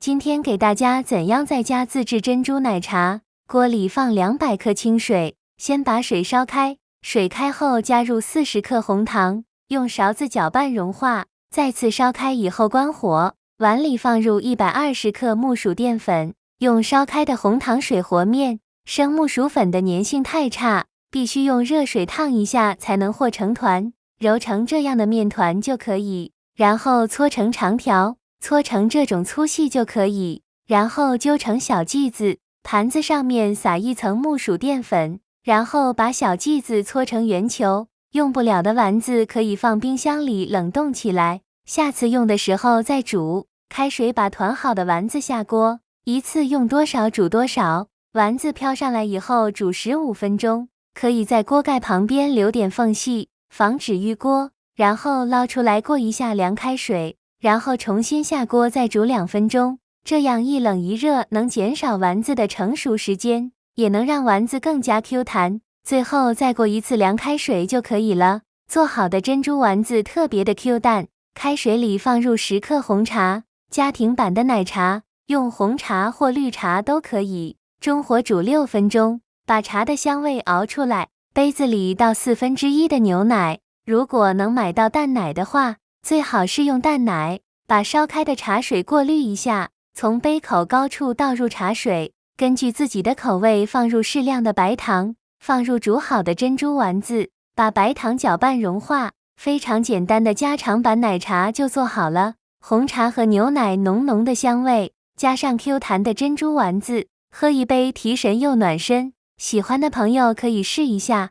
今天给大家怎样在家自制珍珠奶茶。锅里放200克清水，先把水烧开，水开后加入40克红糖，用勺子搅拌融化，再次烧开以后关火。碗里放入120克木薯淀粉，用烧开的红糖水和面。生木薯粉的粘性太差，必须用热水烫一下才能和成团，揉成这样的面团就可以，然后搓成长条。搓成这种粗细就可以，然后揪成小剂子，盘子上面撒一层木薯淀粉，然后把小剂子搓成圆球。用不了的丸子可以放冰箱里冷冻起来，下次用的时候再煮。开水把团好的丸子下锅，一次用多少煮多少。丸子飘上来以后煮15分钟，可以在锅盖旁边留点缝隙，防止遇锅，然后捞出来过一下凉开水。然后重新下锅再煮2分钟，这样一冷一热能减少丸子的成熟时间，也能让丸子更加 Q 弹。最后再过一次凉开水就可以了。做好的珍珠丸子特别的 Q 弹。开水里放入10克红茶，家庭版的奶茶，用红茶或绿茶都可以。中火煮6分钟，把茶的香味熬出来。杯子里倒1/4的牛奶，如果能买到淡奶的话，最好是用淡奶，把烧开的茶水过滤一下，从杯口高处倒入茶水，根据自己的口味放入适量的白糖，放入煮好的珍珠丸子，把白糖搅拌融化，非常简单的家常版奶茶就做好了。红茶和牛奶浓浓的香味，加上 Q 弹的珍珠丸子，喝一杯提神又暖身。喜欢的朋友可以试一下。